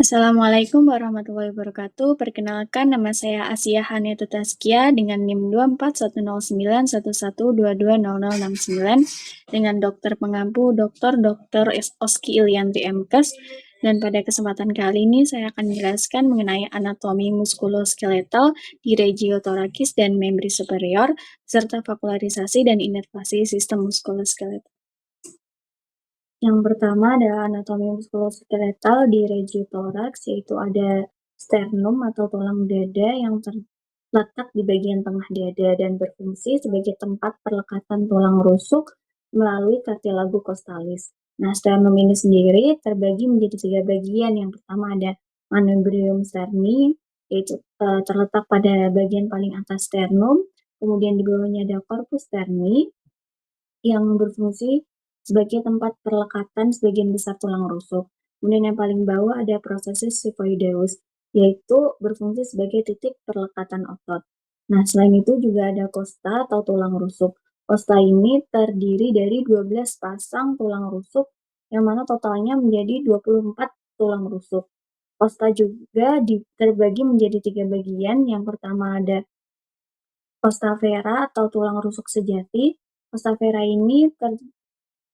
Assalamualaikum warahmatullahi wabarakatuh. Perkenalkan, nama saya Asia Hanetu Taskia dengan NIM 24109111220069 dengan dokter pengampu Dr. Oski Ilianti MKes. Dan pada kesempatan kali ini saya akan menjelaskan mengenai anatomi muskuloskeletal di regiotorakis dan membri superior, serta vaskularisasi dan inervasi sistem muskuloskeletal. Yang pertama adalah anatomi muskuloskeletal di regiotoraks, yaitu ada sternum atau tulang dada yang terletak di bagian tengah dada dan berfungsi sebagai tempat perlekatan tulang rusuk melalui cartilago costalis. Nah, sternum ini sendiri terbagi menjadi 3 bagian. Yang pertama ada manubrium sterni, yaitu terletak pada bagian paling atas sternum. Kemudian di bawahnya ada corpus sterni yang berfungsi sebagai tempat perlekatan sebagian besar tulang rusuk. Kemudian yang paling bawah ada prosesus xiphoideus, yaitu berfungsi sebagai titik perlekatan otot. Nah, selain itu juga ada costa atau tulang rusuk. Costa ini terdiri dari 12 pasang tulang rusuk, yang mana totalnya menjadi 24 tulang rusuk. Costa juga terbagi menjadi 3 bagian. Yang pertama ada costa vera atau tulang rusuk sejati. Costa vera ini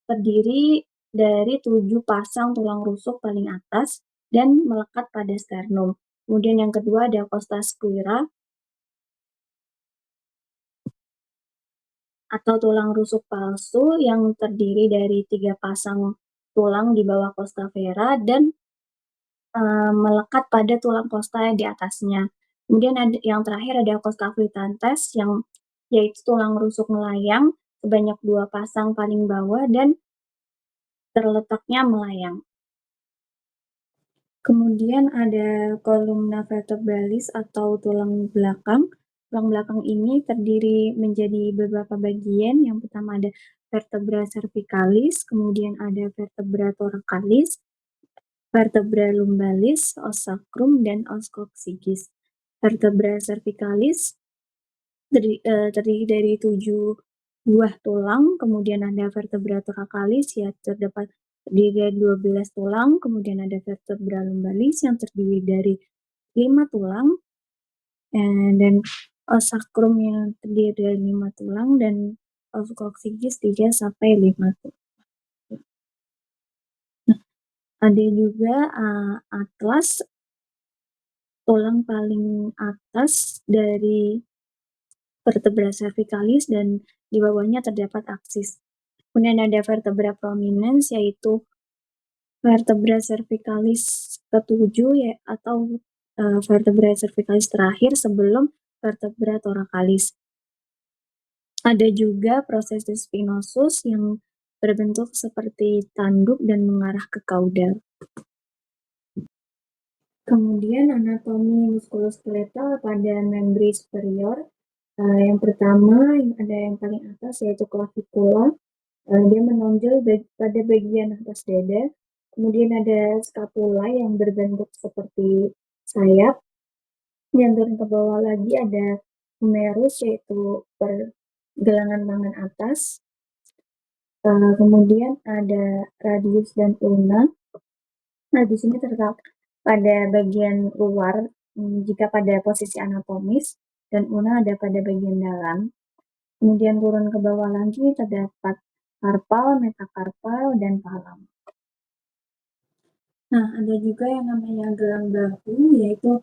terdiri dari 7 pasang tulang rusuk paling atas dan melekat pada sternum. Kemudian yang kedua ada costa squira atau tulang rusuk palsu yang terdiri dari 3 pasang tulang di bawah costa vera dan melekat pada tulang costa di atasnya. Kemudian yang terakhir ada costa flutantes yang yaitu tulang rusuk melayang sebanyak 2 pasang paling bawah dan terletaknya melayang. Kemudian ada kolumna vertebralis atau tulang belakang. Tulang belakang ini terdiri menjadi beberapa bagian. Yang pertama ada vertebra cervicalis, kemudian ada vertebra thoracalis, vertebra lumbalis, os sacrum, dan os coccygeus. Vertebra cervicalis terdiri dari 7 buah tulang, kemudian ada vertebra thoracalis yang terdapat terdiri dari 12 tulang, kemudian ada vertebra lumbalis yang terdiri dari 5 tulang, dan os sacrum yang terdiri dari 5 tulang, dan os coccygeus 3 sampai 5 tulang. Nah, ada juga atlas, tulang paling atas dari vertebra cervicalis dan di bawahnya terdapat aksis. Kemudian ada vertebra prominens, yaitu vertebra cervicalis ketujuh ya, atau vertebra cervicalis terakhir sebelum vertebra thoracalis. Ada juga prosesus spinosus yang berbentuk seperti tanduk dan mengarah ke kaudal. Kemudian anatomi muskuloskeletal pada membri superior. Yang pertama ada yang paling atas yaitu clavicula. Dia menonjol pada bagian atas dada. Kemudian ada scapula yang berbentuk seperti sayap. Yang turun ke bawah lagi ada humerus, yaitu pergelangan tangan atas. Kemudian ada radius dan ulna. Nah, di sini terdapat pada bagian luar jika pada posisi anatomis, dan ulna ada pada bagian dalam. Kemudian turun ke bawah lagi terdapat karpal, metakarpal, dan palam. Nah, ada juga yang namanya gelang bahu, yaitu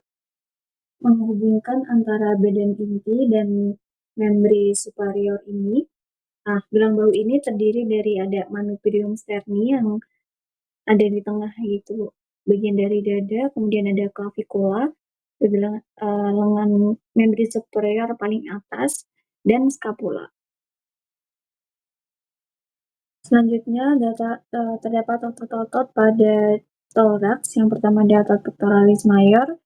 menghubungkan antara badan inti dan membri superior ini. Nah, gelang bahu ini terdiri dari ada manubrium sterni yang ada di tengah, yaitu bagian dari dada, kemudian ada clavicula, lengan membri superior paling atas, dan scapula. Selanjutnya terdapat otot-otot pada toraks. Yang pertama ada otot pectoralis major,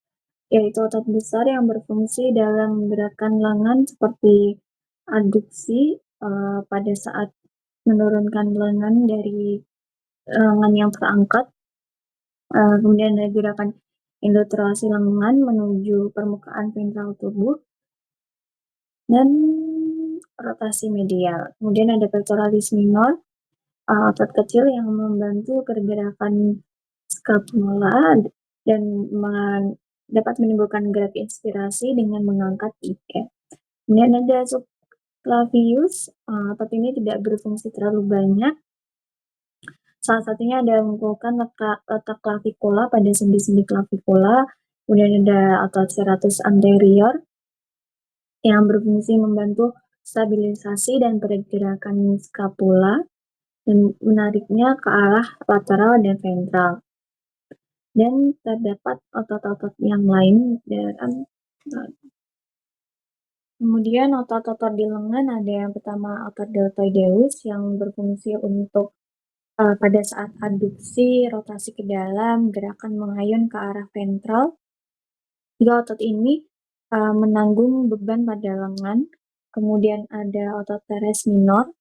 yaitu otot besar yang berfungsi dalam gerakan lengan seperti adduksi pada saat menurunkan lengan dari lengan yang terangkat. Kemudian ada gerakan indotronasi lengan menuju permukaan ventral tubuh dan rotasi medial. Kemudian ada pectoralis minor, otot kecil yang membantu pergerakan scapula dan dapat menimbulkan gerak inspirasi dengan mengangkat ide. Kemudian ada subclavius, otot ini tidak berfungsi terlalu banyak. Salah satunya ada mengumpulkan letak clavicula pada sendi-sendi clavicula. Kemudian ada otot serratus anterior yang berfungsi membantu stabilisasi dan pergerakan scapula dan menariknya ke arah lateral dan ventral. Dan terdapat otot-otot yang lain dalam. Kemudian otot-otot di lengan ada yang pertama otot deltoideus yang berfungsi untuk pada saat adduksi, rotasi ke dalam, gerakan mengayun ke arah ventral. Tiga otot ini menanggung beban pada lengan. Kemudian ada otot teres minor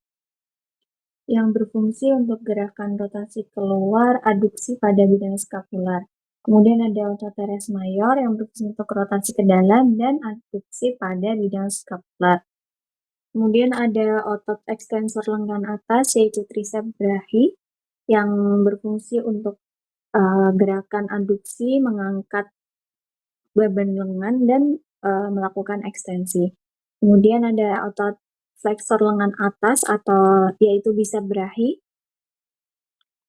yang berfungsi untuk gerakan rotasi keluar, adduksi pada bidang skapular. Kemudian ada otot teres mayor yang berfungsi untuk rotasi ke dalam dan adduksi pada bidang skapular. Kemudian ada otot ekstensor lengan atas yaitu triceps brachi yang berfungsi untuk gerakan adduksi, mengangkat beban lengan dan melakukan ekstensi. Kemudian ada otot flexor lengan atas atau yaitu bicep brachi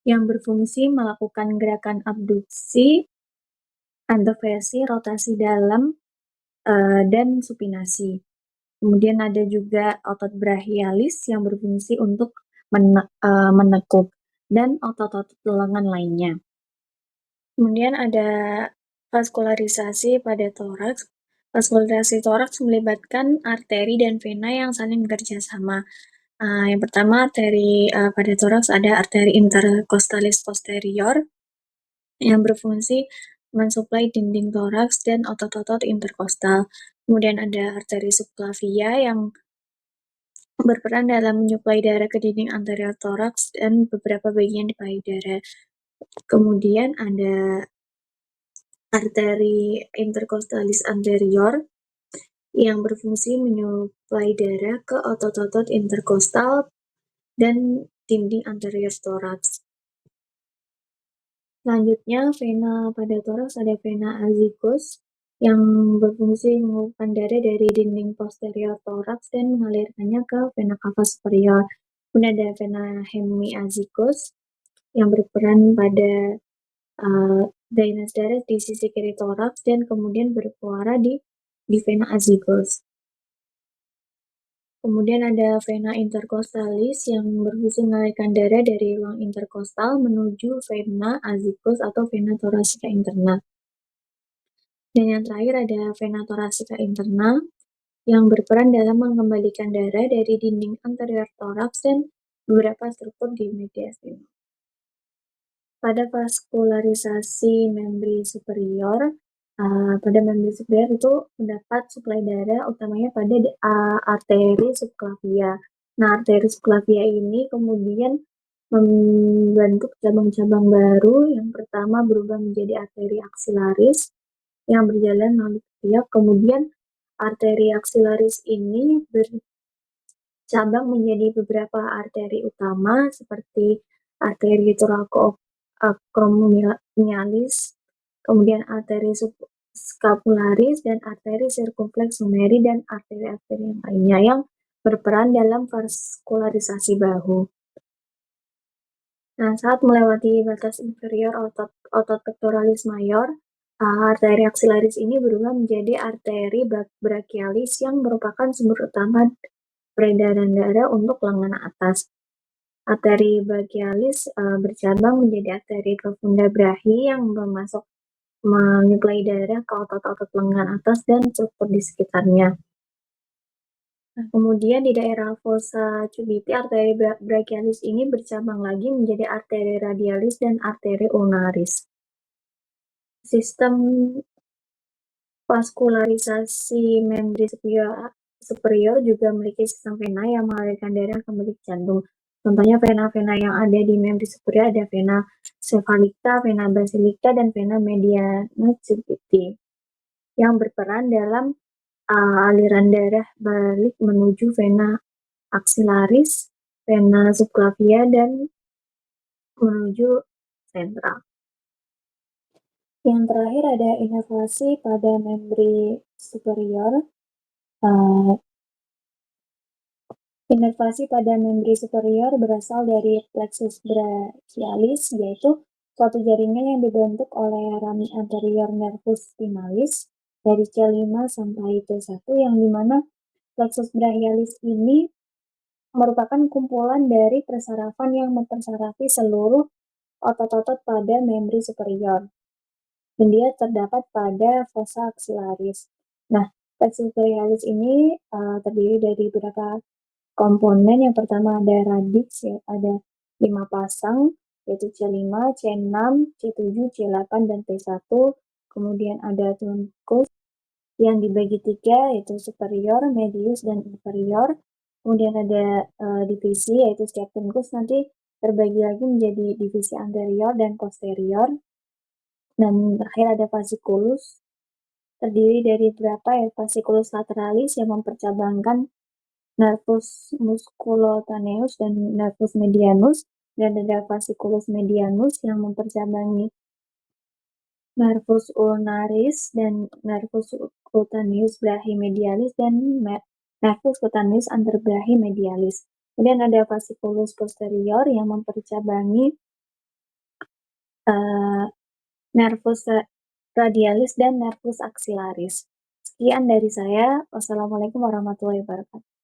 yang berfungsi melakukan gerakan abduksi, adovesi, rotasi dalam, dan supinasi. Kemudian ada juga otot brachialis yang berfungsi untuk menekuk dan otot-otot lengan lainnya. Kemudian ada vaskularisasi pada toraks. Vaskularisasi toraks melibatkan arteri dan vena yang saling bekerja sama. Yang pertama arteri pada toraks ada arteri intercostalis posterior yang berfungsi mensuplai dinding toraks dan otot-otot interkostal. Kemudian ada arteri subclavia yang berperan dalam menyuplai darah ke dinding anterior toraks dan beberapa bagian di payudara. Kemudian ada arteri intercostalis anterior yang berfungsi menyuplai darah ke otot-otot interkostal dan dinding anterior toraks. Selanjutnya, vena pada toraks ada vena azygos yang berfungsi mengumpulkan darah dari dinding posterior toraks dan mengalirkannya ke vena cava superior. Kemudian ada vena hemiazygos yang berperan pada drainase darah di sisi kiri toraks dan kemudian bermuara di vena azygos. Kemudian ada vena intercostalis yang berfungsi mengalirkan darah dari ruang interkostal menuju vena azygos atau vena thoracika interna. Dan yang terakhir ada vena thoracika interna yang berperan dalam mengembalikan darah dari dinding anterior toraks dan beberapa struktur di mediastinum. Pada vaskularisasi membri superior, pada membri superior itu mendapat suplai darah utamanya pada arteri subclavia. Nah, arteri subclavia ini kemudian membentuk cabang-cabang baru. Yang pertama berubah menjadi arteri aksilaris yang berjalan melalui ketiak. Kemudian arteri aksilaris ini bercabang menjadi beberapa arteri utama seperti arteri thoracoacromialis, kemudian arteri scapularis dan arteri circumflex humeri dan arteri-arteri yang lainnya yang berperan dalam vaskularisasi bahu. Nah, saat melewati batas inferior otot pectoralis mayor, arteri aksilaris ini berubah menjadi arteri brachialis yang merupakan sumber utama peredaran darah untuk lengan atas. Arteri brachialis bercabang menjadi arteri profunda brachi yang menyuplai darah ke otot-otot lengan atas dan struktur di sekitarnya. Nah, kemudian di daerah fossa cubiti, arteri brachialis ini bercabang lagi menjadi arteri radialis dan arteri ulnaris. Sistem vaskularisasi membri superior juga memiliki sistem vena yang mengalirkan darah kembali ke jantung. Contohnya vena-vena yang ada di membri superior ada vena cephalica, vena basilica, dan vena mediana cubiti yang berperan dalam aliran darah balik menuju vena aksilaris, vena subclavia, dan menuju sentral. Yang terakhir ada inovasi pada membri superior. Eee, Inovasi pada membri superior berasal dari plexus brachialis, yaitu suatu jaringan yang dibentuk oleh rami anterior nervus spinalis dari C5 sampai T1, yang dimana plexus brachialis ini merupakan kumpulan dari persarafan yang mempersarafi seluruh otot-otot pada membri superior, dan dia terdapat pada fossa axillaris. Nah, plexus brachialis ini terdiri dari beberapa komponen. Yang pertama ada radix, ya, ada 5 pasang, yaitu C5, C6, C7, C8, dan T1. Kemudian ada trunkus yang dibagi 3, yaitu superior, medius, dan inferior. Kemudian ada divisi, yaitu setiap trunkus nanti terbagi lagi menjadi divisi anterior dan posterior. Dan terakhir ada fasciculus, terdiri dari berapa ya, fasciculus lateralis yang mempercabangkan nervus musculotaneus dan nervus medianus, dan ada fasciculus medianus yang mempercabangi nervus ulnaris dan nervus cutaneus brachymedialis dan nervus cutaneus anterbrachymedialis. Kemudian ada fasciculus posterior yang mempercabangi uh, nervus radialis dan nervus axillaris. Sekian dari saya. Wassalamualaikum warahmatullahi wabarakatuh.